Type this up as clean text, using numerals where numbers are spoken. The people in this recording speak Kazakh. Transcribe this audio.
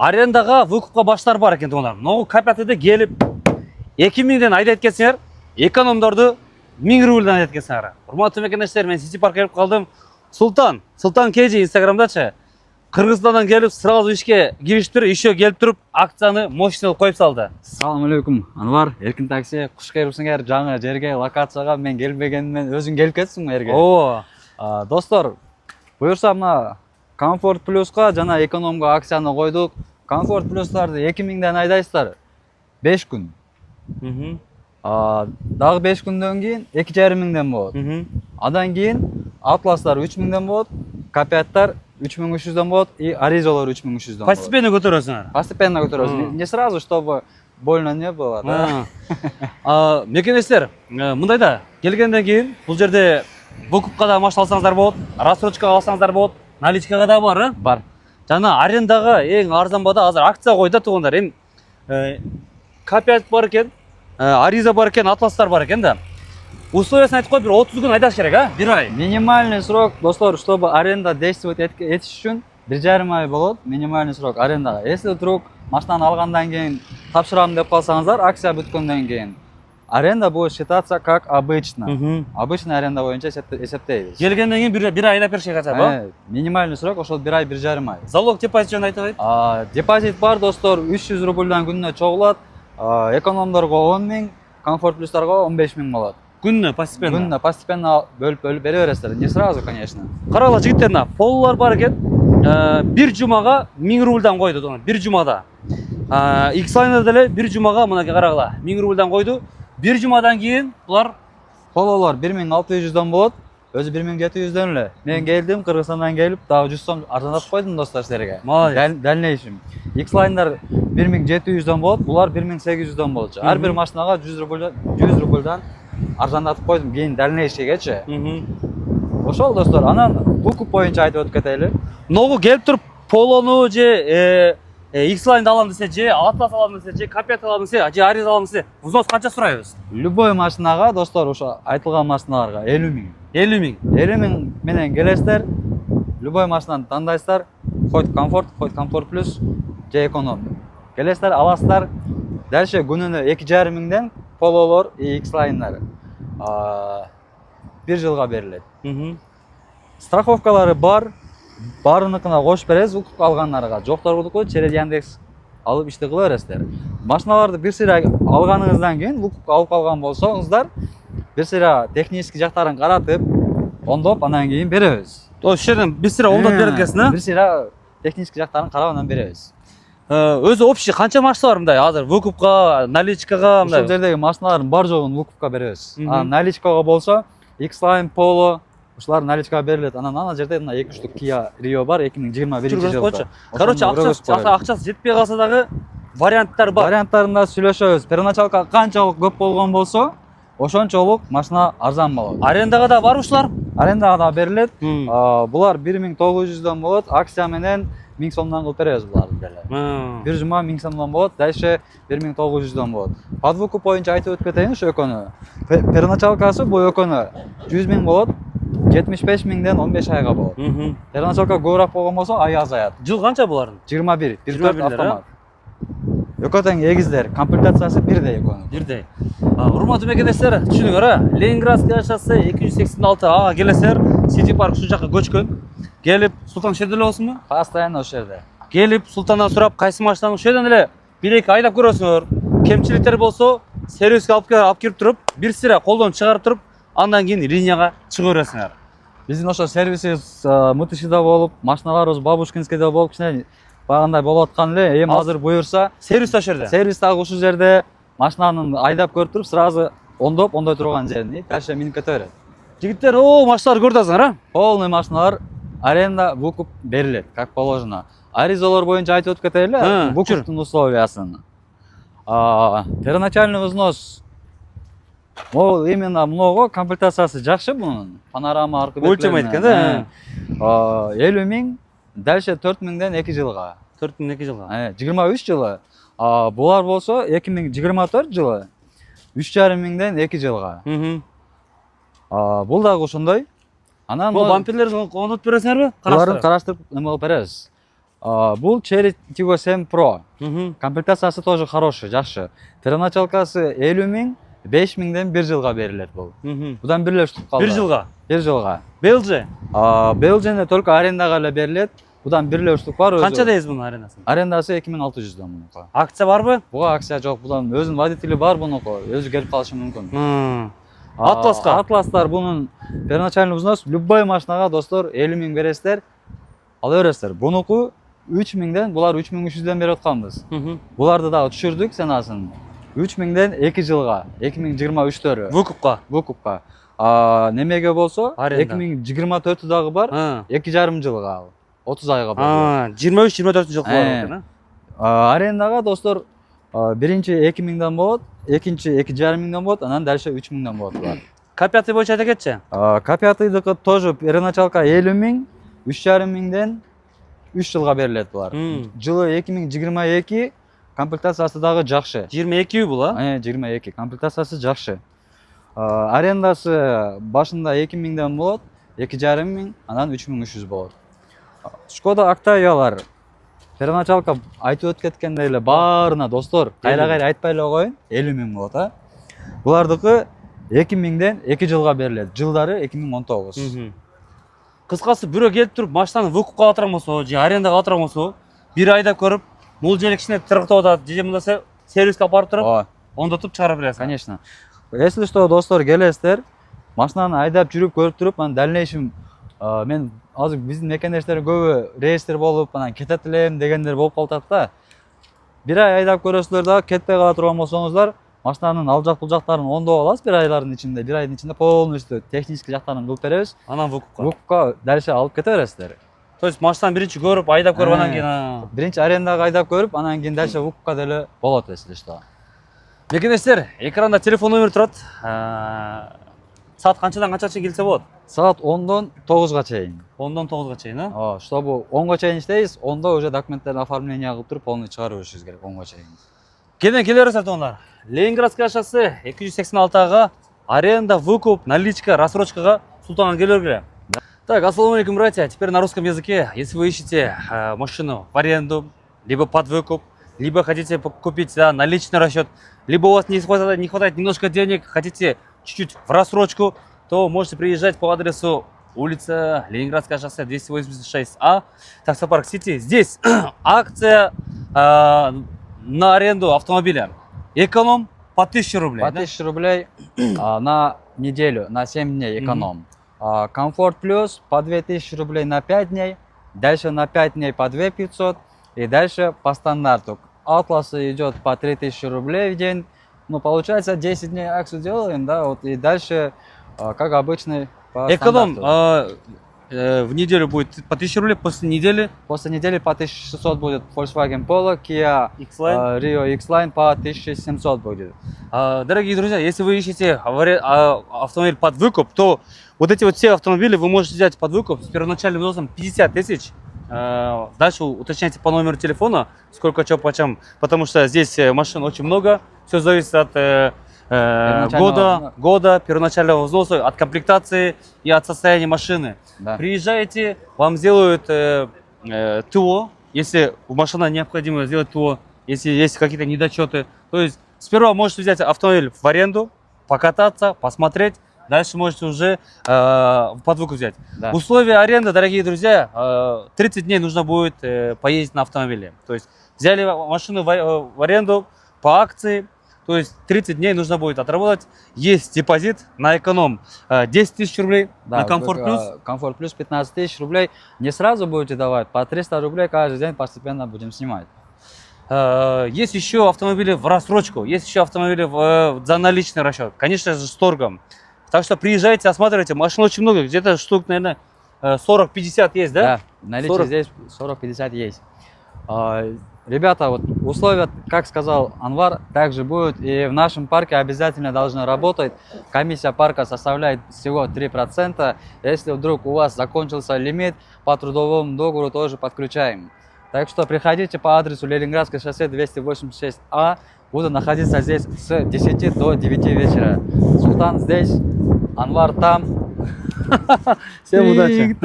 арендаға выкупқа баштар бар екен туғандар. Ноғы капитеде келіп 2000-ден айда еткенсіңер, экономдарды 1000 рубльдан айда еткенсіңер. Урматтуу мекендештер, мен Сити Парк келіп қалдым. Султан Кежи инстаграмдачы. Кыргызстандан келіп, сразу ишке киришип еще келіп тұрып, акцияны мощный қойып салды. Assalamu alaikum. Anvar, Erkin Taksi, құш келіпсіңер жаңа жерге, локацияға мен келбегенмен өзің келіп кетсің жерге. О, Достар, бұйырса мына Комфорт Плюсқа жана экономға акцияны қойдық. Комфорт Плюстарды 2000-ден айдайсыздар 5 күн. Дағы 5 күндөн кейін 2500-ден болады. Адан кейін Атластар 3000-ден болады, Капиаттар 3300-ден болады и Аризолар 3300-ден болады. постепенно көтересіңер. Постепенно көтересің. Не сразу, чтобы больно не было, да? Мекендештер, мындайда келгенден кейін бұл жерде выкупқа да машина алсаңыздар болады, рассрочкаға алсаңыздар болады, наличкаға да бар, Бар. Жана арендаға ең арзан бада азыр акция қойды туғандар. Капиат бар екен, Ариза бар екен, Атластар бар екен да. Условиясын айтып қой, бір 30 күн айдаш керек, бір ай. Минимальный срок, достар, чтобы аренда действовать етіш үшін 1,5 ай болады. Минимальный срок арендаға. Если вдруг машинаны алғандан кейін тапшырамын деп қалсаңыздар, акция бүткенден кейін аренда будет считаться как обычно. Обычный аренда бойынша есептейбіз. Келгенден кейін бір айда першей қача ба? Минимальный срок ошол 1 ай, 1,5 ай. Залог депозит жөнүндө айтып айт. Депозит бар, достар, 300 рубльдан күнүнө чогулат. Экономдорго 10 000, Комфорт Плюстарга 15 000 болот. Күнүнө постепенно. Күнүнө постепенно бөлүп бере бересиздер. Не сразу, конечно. Карагыла жигиттерине, полулар бар экен. Бир жумага 1000 рубльдан койду туган. Бир жумада. X-Line деле бир жумага мынакей карагыла 1000 рубльдан койду. Бир жумадан кийин булар Пололор 1600-дөн болот. Өзү 1700-дөн эле. Мен келдим, Кыргызстандан келип, дагы 100 сом арзандатып койдум достар силерге. Дальнейшим. X-Line'дар 1700-дөн болот, булар 1800-дөн болчу. Ар бир машинага 100 рубльдан арзандатып койдум. Кийин дальнейшийгечи. Ошол достор, анан выкуп боюнча айтып өтүп кетели. Ногу келип туруп Полону же X-Line алам десе, же Атлас алам десе, же Капиат алам десе, же Ариза алам десе, взнос канча сурайбыз? Любой машинага, достор, ошо айтылган машиналарга 50 000. 50 000. 50 000 менен келесиздер. Любой машинаны тандайсыздар. Хоть комфорт, хоть комфорт плюс, же эконом. Келесиздер, аласыздар. Дальше күнүнө 2,5 миңден пололор и X-Line'дар 1 жылга берилет. Страховкалары бар. Барыныкына кош беребиз, укук алгандарга. Жоктордуку через Яндекс алып ишти кыла бересиздер. Машиналарды бир сыйра алганыңыздан кийин, укук алып калган болсоңуздар, бир сыйра технический жактарын каратып, ондоп анан кийин беребиз. Ошол жерден бир сыйра оңдоп берет экенсиң, Бир сыйра технический жактарын карап анан беребиз. Өзү общий канча машина бар мындай? Азыр выкупка, наличкага мындай. Ушул жердеги машиналардын бар жогун выкупка беребиз. Наличкага болсо X-Line, Polo ушулар наличкага берилет. Анан ана жерде мына 2 штук Kia Rio бар 2021-жылда. Короче, акчасы жетпей калса дагы варианттар бар. Варианттарында сүйлөшөбүз. Первоначалка канчалык көп болгон болсо, ошончолук машина арзан болот. Арендага да бар ушулар? Арендага да берилет. Булар 1900дөн болот. Акция менен 1000 сомдон кылып беребиз буларды деле. Бир жума 1000 сомдон болот, дальше 1900дөн болот. Под выкуп боюнча айтып өтүп кетейин ушу экөнү. Первоначалкасы бул экөнү 100 000 болот. 75 000ден 15 айга болот. Первоначалка көбүрөөк болгон болсо ай азаят. Жыл канча булардын? 21, 1 автомат. Экөө тең эгиздер, комплектациясы бирдей экөнү. Бирдей. Урматтуу мекендештер, түшүнүңөр, Ленинградский шоссе 286 ага келесиңер, Сити Парк ушул жакка көчкөн. Келип, Султан ошол жерде эле болсунбу? Постоянно ошол жерде. Келип, Султандан сурап, кайсы машинаны ошол жерден эле 1-2 айдап көрөсүңөр. Кемчиликтер болсо, сервиске алып кирип туруп, бир сыйра колдон чыгарып туруп, андан кийин линияга чыгып бересиңер. Биздин ошо сервисибиз Мытышыда болуп, машиналарыбыз Бабушкинскийде болуп, кичине багындай болуп аткан эле. Эми азыр буюрса, сервис ошол жерде. Сервис дагы ушул жерде машинаны айдап көрүп туруп, сразу ондой турган жерин, дальше минип кете берет. Жигиттер, машиналарды көрүп атасыңар, Полный машиналар аренда выкуп берилет, как положено. Аризалар боюнча айтып өтүп кетели, выкуптун условиясын. Первоначальный взнос Ол именно много комплектациясы жакшы бунун. Панорама аркы бетлери. Өлчөм айткан да. 50 000, дальше 4 000ден 2 жылга. 4 000 2 жылга. 23 жылы. Булар болсо 2024 жылы 3,5 миңден 2 жылга. Бул дагы ошондой. Анан бул бамперлерди оңдоп бересиңерби? Буларын караштырып эме кылып беребиз. Бул Cherry Tiggo 7 Pro. Мгм. Комплектациясы тоже хороший, жакшы. Первоначалкасы 50 миң, 5 миңден 1 жылга берилет бул. Мгм. Будан бир эле штук калды. 1 жылга. 1 жылга. Белже. Белжене только арендага эле берилет. Будан бир эле штук бар. Канчадайсыз bunun арендасын? Арендасы 2600 мунука. Акция барбы? Буга акция жок. Будан өзүнүн водители бар бунуку. Өзү келип калышы мүмкүн. Атласка. Атластар бунун первоначальный взнос любой машинага достор 50 миң бересиздер. Ала бересиздер. Бунуку 3 миңден, булар 3300дөн берип атканбыз. Буларды дагы түшүрдүк санасын. 3 миңден 2 жылга, 2023-төрү. Выкупка. Выкупка. Немеге болсо, Аренда. 2024 дагы бар, 2,5 жылга ал. 30 айга бар. 23-24 жылкы бар экен, Арендага достор биринчи 2 миңден болот, экинчи 2,5 миңден болот, анан дальше 3 миңден болот булар. К5 боюнча айта кетчи. К5-дыкы тоже первоначалка 50 миң, 3,5 миңден 3 жылга берилет булар. Жылы 2022, комплектациясы дагы жакшы. 22 бул, 22. Комплектациясы жакшы. Арендасы башында 2 миңден болот, 2,5 миң, анан 3300 болот. Шкода Октавиялар первоначалка айтып өтүп кеткендей эле баарына достор, кайра айтпай эле коеюн, 50 миң болот, Булардыкы 2 миңден 2 жылга берилет. Жылдары 2019. Кыскасы бирөө келип туруп машинаны выкупка алатырам болсо, же арендага алатырам болсо, бир айда көрүп, мулжелик ичине тыргытып атат, же мындаса сервиске алып барып туруп, ондотуп чыгарып бересиң. Конечно. Если что, достор, келесиздер, машинаны айдап жүрүп көрүп туруп, анан дальнейшем мен азыр биздин мекендештер көбү рейстер болуп, анан кетет элем дегендер болуп калат да. Бир ай айдап көрөсүздөр да, кетпей кала турган болсоңуздар, машинанын ал жак бул жактарын оңдоп аласыз бир айдын ичинде полностью технический жактарын кылып беребиз. Анан выкупка. Выкупка дальше алып кете бересиздер. То есть машинаны биринчи көрүп, айдап көрүп анан кийин. Биринчи арендага айдап көрүп, анан кийин дальше выкупка деле болот, если что. Мекендештер, экранда телефон номери турат. Саат канчадан канчага чейин келсе болот? Саат 10-дон 9-га чейин. 10-дон 9-га чейин, Чтобы 10-га чейин иштейбиз, 10-да уже документтерди оформление кылып туруп, полный чыгарып беришибиз керек 10-га чейин. Кеден келе бересиздер тондар. Ленинградская шоссе 286-га аренда, выкуп, наличка, рассрочкага Султанга келе бергиле. Так, ассаламу алейкум, братья. Теперь на русском языке. Если вы ищете машину в аренду, либо под выкуп, либо хотите купить наличный расчет, либо у вас не хватает немножко денег, хотите чуть-чуть в рассрочку, то можете приезжать по адресу улица Ленинградское шоссе 286А, таксопарк Сити. Здесь акция на аренду автомобиля. Эконом по 1000 рублей. По 1000 рублей на неделю, на 7 дней эконом. Комфорт плюс по 2000 рублей на 5 дней, дальше на 5 дней по 2500 и дальше по стандарту. Атласы идет по 3000 рублей в день. Ну, получается 10 дней акцию делаем, да, вот, и дальше, как обычный, по эконом стандарту. В неделю будет по 1000 рублей, после недели по 1600 будет Volkswagen Polo, Kia Rio X-Line по 1700 будет. Дорогие друзья, если вы ищете автомобиль под выкуп, то вот эти вот все автомобили вы можете взять под выкуп с первоначальным взносом 50 тысяч. Дальше уточняйте по номеру телефона, сколько чего почем, потому что здесь машин очень много, все зависит от года, первоначального взноса, от комплектации и от состояния машины. Да. Приезжаете, вам сделают ТО, если у машины необходимо сделать ТО, если есть какие-то недочеты. То есть сперва можете взять автомобиль в аренду, покататься, посмотреть. Дальше можете уже под выкуп взять. Да. Условия аренды, дорогие друзья, 30 дней нужно будет поездить на автомобиле. То есть взяли машину в аренду по акции, то есть 30 дней нужно будет отработать. Есть депозит на эконом 10 тысяч рублей, да, на комфорт плюс. Комфорт плюс 15 тысяч рублей. Не сразу будете давать, по 300 рублей каждый день постепенно будем снимать. Есть еще автомобили в рассрочку, есть еще автомобили за наличный расчет. Конечно же, с торгом. Так что приезжайте, осматривайте. Машин очень много, где-то штук, наверное, 40-50 есть, да? Да, наличие здесь 40-50 есть. Ребята, вот условия, как сказал Анвар, также будут. И в нашем парке обязательно должны работать. Комиссия парка составляет всего 3%. Если вдруг у вас закончился лимит, по трудовому договору тоже подключаем. Так что приходите по адресу Ленинградское шоссе 286А. Буду находиться здесь с 10 до 9 вечера. Султан здесь, Анвар там. Всем удачи!